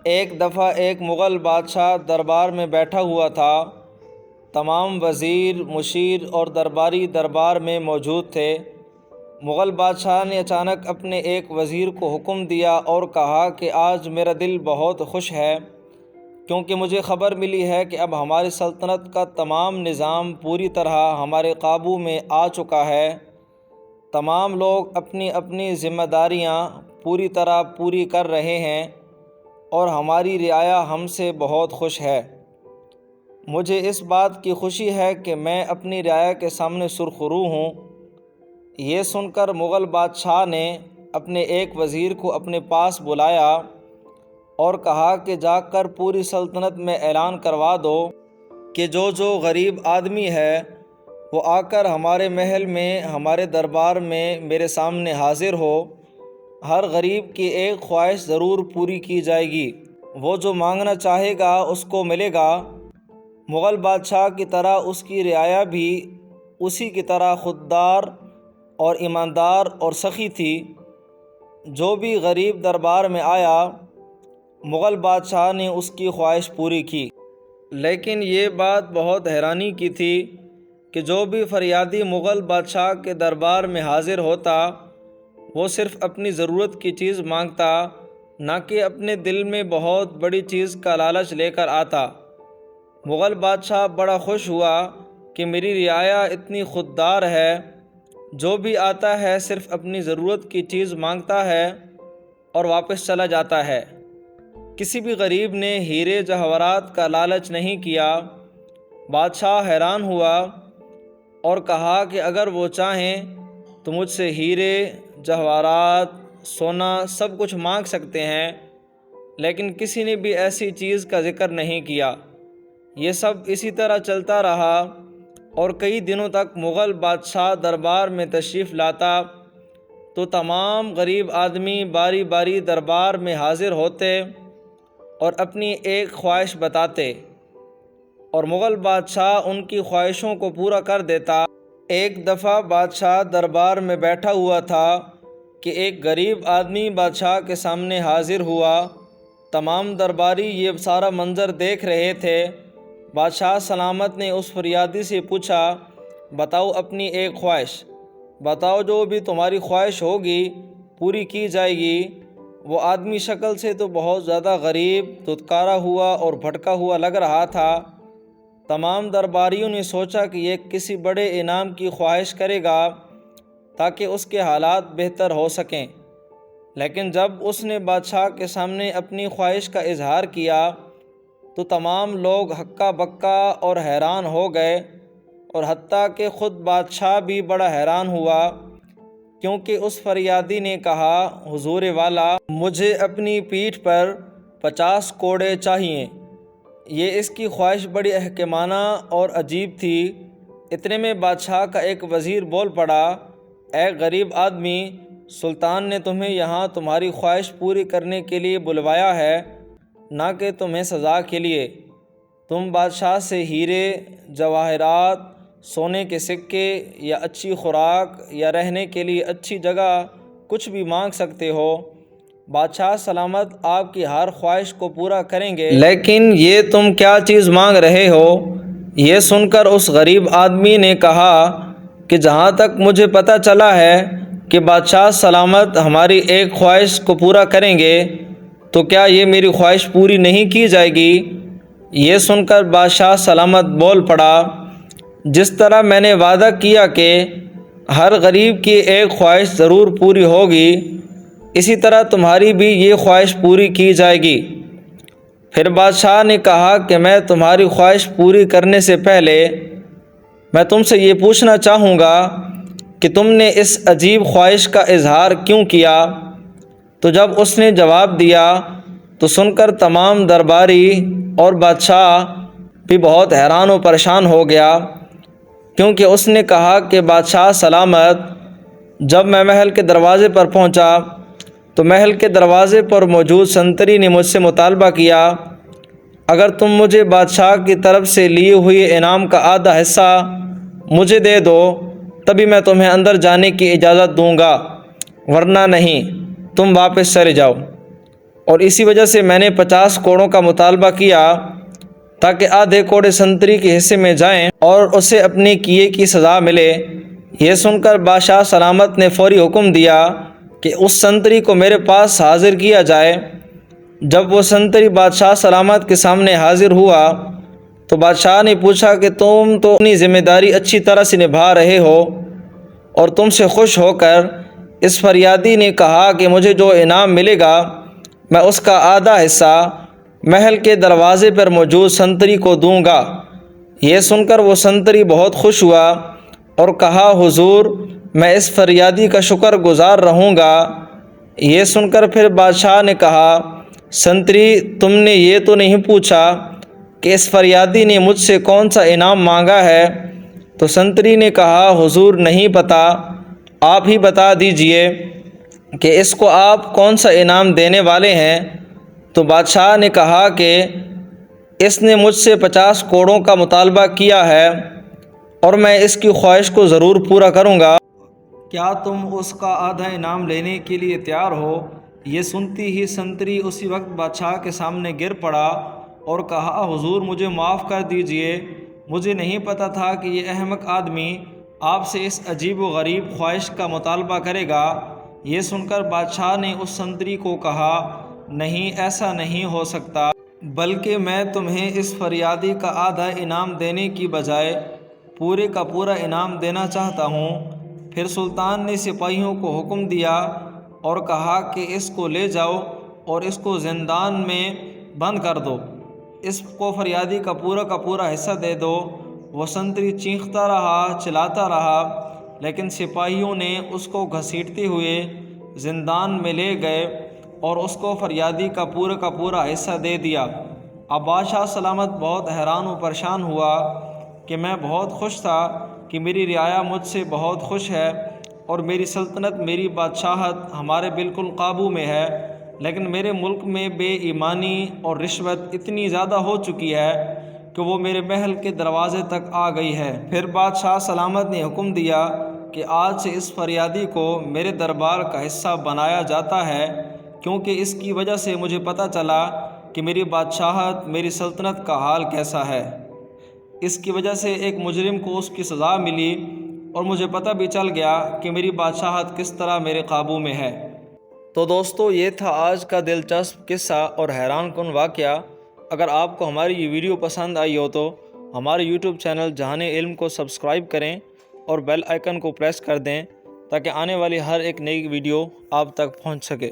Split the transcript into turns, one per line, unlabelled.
ایک دفعہ ایک مغل بادشاہ دربار میں بیٹھا ہوا تھا۔ تمام وزیر، مشیر اور درباری دربار میں موجود تھے۔ مغل بادشاہ نے اچانک اپنے ایک وزیر کو حکم دیا اور کہا کہ آج میرا دل بہت خوش ہے، کیونکہ مجھے خبر ملی ہے کہ اب ہماری سلطنت کا تمام نظام پوری طرح ہمارے قابو میں آ چکا ہے۔ تمام لوگ اپنی اپنی ذمہ داریاں پوری طرح پوری کر رہے ہیں اور ہماری رعایا ہم سے بہت خوش ہے۔ مجھے اس بات کی خوشی ہے کہ میں اپنی رعایا کے سامنے سرخرو ہوں۔ یہ سن کر مغل بادشاہ نے اپنے ایک وزیر کو اپنے پاس بلایا اور کہا کہ جا کر پوری سلطنت میں اعلان کروا دو کہ جو غریب آدمی ہے وہ آ کر ہمارے محل میں، ہمارے دربار میں میرے سامنے حاضر ہو۔ ہر غریب کی ایک خواہش ضرور پوری کی جائے گی، وہ جو مانگنا چاہے گا اس کو ملے گا۔ مغل بادشاہ کی طرح اس کی رعایا بھی اسی کی طرح خوددار اور ایماندار اور سخی تھی۔ جو بھی غریب دربار میں آیا، مغل بادشاہ نے اس کی خواہش پوری کی۔ لیکن یہ بات بہت حیرانی کی تھی کہ جو بھی فریادی مغل بادشاہ کے دربار میں حاضر ہوتا، وہ صرف اپنی ضرورت کی چیز مانگتا، نہ کہ اپنے دل میں بہت بڑی چیز کا لالچ لے کر آتا۔ مغل بادشاہ بڑا خوش ہوا کہ میری رعایا اتنی خوددار ہے، جو بھی آتا ہے صرف اپنی ضرورت کی چیز مانگتا ہے اور واپس چلا جاتا ہے۔ کسی بھی غریب نے ہیرے جواہرات کا لالچ نہیں کیا۔ بادشاہ حیران ہوا اور کہا کہ اگر وہ چاہیں تو مجھ سے ہیرے، جواہرات، سونا سب کچھ مانگ سکتے ہیں، لیکن کسی نے بھی ایسی چیز کا ذکر نہیں کیا۔ یہ سب اسی طرح چلتا رہا اور کئی دنوں تک مغل بادشاہ دربار میں تشریف لاتا تو تمام غریب آدمی باری باری دربار میں حاضر ہوتے اور اپنی ایک خواہش بتاتے اور مغل بادشاہ ان کی خواہشوں کو پورا کر دیتا۔ ایک دفعہ بادشاہ دربار میں بیٹھا ہوا تھا کہ ایک غریب آدمی بادشاہ کے سامنے حاضر ہوا۔ تمام درباری یہ سارا منظر دیکھ رہے تھے۔ بادشاہ سلامت نے اس فریادی سے پوچھا، بتاؤ اپنی ایک خواہش، بتاؤ جو بھی تمہاری خواہش ہوگی پوری کی جائے گی۔ وہ آدمی شکل سے تو بہت زیادہ غریب، دھتکارا ہوا اور بھٹکا ہوا لگ رہا تھا۔ تمام درباریوں نے سوچا کہ یہ کسی بڑے انعام کی خواہش کرے گا تاکہ اس کے حالات بہتر ہو سکیں، لیکن جب اس نے بادشاہ کے سامنے اپنی خواہش کا اظہار کیا تو تمام لوگ ہکا بکا اور حیران ہو گئے، اور حتیٰ کہ خود بادشاہ بھی بڑا حیران ہوا، کیونکہ اس فریادی نے کہا، حضور والا، مجھے اپنی پیٹھ پر 50 کوڑے چاہیے۔ یہ اس کی خواہش بڑی حکیمانہ اور عجیب تھی۔ اتنے میں بادشاہ کا ایک وزیر بول پڑا، اے غریب آدمی، سلطان نے تمہیں یہاں تمہاری خواہش پوری کرنے کے لیے بلوایا ہے، نہ کہ تمہیں سزا کے لیے۔ تم بادشاہ سے ہیرے، جواہرات، سونے کے سکے یا اچھی خوراک یا رہنے کے لیے اچھی جگہ کچھ بھی مانگ سکتے ہو۔ بادشاہ سلامت آپ کی ہر خواہش کو پورا کریں گے، لیکن یہ تم کیا چیز مانگ رہے ہو؟ یہ سن کر اس غریب آدمی نے کہا کہ جہاں تک مجھے پتہ چلا ہے کہ بادشاہ سلامت ہماری ایک خواہش کو پورا کریں گے، تو کیا یہ میری خواہش پوری نہیں کی جائے گی؟ یہ سن کر بادشاہ سلامت بول پڑا، جس طرح میں نے وعدہ کیا کہ ہر غریب کی ایک خواہش ضرور پوری ہوگی، اسی طرح تمہاری بھی یہ خواہش پوری کی جائے گی۔ پھر بادشاہ نے کہا کہ میں تمہاری خواہش پوری کرنے سے پہلے میں تم سے یہ پوچھنا چاہوں گا کہ تم نے اس عجیب خواہش کا اظہار کیوں کیا؟ تو جب اس نے جواب دیا تو سن کر تمام درباری اور بادشاہ بھی بہت حیران و پریشان ہو گیا، کیونکہ اس نے کہا کہ بادشاہ سلامت، جب میں محل کے دروازے پر پہنچا تو محل کے دروازے پر موجود سنتری نے مجھ سے مطالبہ کیا، اگر تم مجھے بادشاہ کی طرف سے لیے ہوئے انعام کا آدھا حصہ مجھے دے دو تبھی میں تمہیں اندر جانے کی اجازت دوں گا، ورنہ نہیں، تم واپس چلے جاؤ۔ اور اسی وجہ سے میں نے 50 کوڑوں کا مطالبہ کیا تاکہ آدھے کوڑے سنتری کے حصے میں جائیں اور اسے اپنے کیے کی سزا ملے۔ یہ سن کر بادشاہ سلامت نے فوری حکم دیا کہ اس سنتری کو میرے پاس حاضر کیا جائے۔ جب وہ سنتری بادشاہ سلامت کے سامنے حاضر ہوا تو بادشاہ نے پوچھا کہ تم تو اپنی ذمہ داری اچھی طرح سے نبھا رہے ہو، اور تم سے خوش ہو کر اس فریادی نے کہا کہ مجھے جو انعام ملے گا میں اس کا آدھا حصہ محل کے دروازے پر موجود سنتری کو دوں گا۔ یہ سن کر وہ سنتری بہت خوش ہوا اور کہا حضور میں اس فریادی کا شکر گزار رہوں گا۔ یہ سن کر پھر بادشاہ نے کہا سنتری تم نے یہ تو نہیں پوچھا کہ اس فریادی نے مجھ سے کون سا انعام مانگا ہے؟ تو سنتری نے کہا حضور نہیں پتہ، آپ ہی بتا دیجئے کہ اس کو آپ کون سا انعام دینے والے ہیں۔ تو بادشاہ نے کہا کہ اس نے مجھ سے 50 کوڑوں کا مطالبہ کیا ہے اور میں اس کی خواہش کو ضرور پورا کروں گا۔ کیا تم اس کا آدھا انعام لینے کے لیے تیار ہو؟ یہ سنتی ہی سنتری اسی وقت بادشاہ کے سامنے گر پڑا اور کہا حضور مجھے معاف کر دیجئے، مجھے نہیں پتہ تھا کہ یہ احمق آدمی آپ سے اس عجیب و غریب خواہش کا مطالبہ کرے گا۔ یہ سن کر بادشاہ نے اس سنتری کو کہا نہیں ایسا نہیں ہو سکتا، بلکہ میں تمہیں اس فریادی کا آدھا انعام دینے کی بجائے پورے کا پورا انعام دینا چاہتا ہوں۔ پھر سلطان نے سپاہیوں کو حکم دیا اور کہا کہ اس کو لے جاؤ اور اس کو زندان میں بند کر دو، اس کو فریادی کا پورا حصہ دے دو۔ وہ سنتری چیختا رہا، چلاتا رہا، لیکن سپاہیوں نے اس کو گھسیٹتے ہوئے زندان میں لے گئے اور اس کو فریادی کا پورا حصہ دے دیا۔ اب بادشاہ سلامت بہت حیران و پریشان ہوا کہ میں بہت خوش تھا کہ میری رعایا مجھ سے بہت خوش ہے اور میری سلطنت میری بادشاہت ہمارے بالکل قابو میں ہے، لیکن میرے ملک میں بے ایمانی اور رشوت اتنی زیادہ ہو چکی ہے کہ وہ میرے محل کے دروازے تک آ گئی ہے۔ پھر بادشاہ سلامت نے حکم دیا کہ آج سے اس فریادی کو میرے دربار کا حصہ بنایا جاتا ہے، کیونکہ اس کی وجہ سے مجھے پتہ چلا کہ میری بادشاہت میری سلطنت کا حال کیسا ہے۔ اس کی وجہ سے ایک مجرم کو اس کی سزا ملی اور مجھے پتہ بھی چل گیا کہ میری بادشاہت کس طرح میرے قابو میں ہے۔ تو دوستو یہ تھا آج کا دلچسپ قصہ اور حیران کن واقعہ۔ اگر آپ کو ہماری یہ ویڈیو پسند آئی ہو تو ہمارے یوٹیوب چینل جہان علم کو سبسکرائب کریں اور بیل آئیکن کو پریس کر دیں تاکہ آنے والی ہر ایک نئی ویڈیو آپ تک پہنچ سکے۔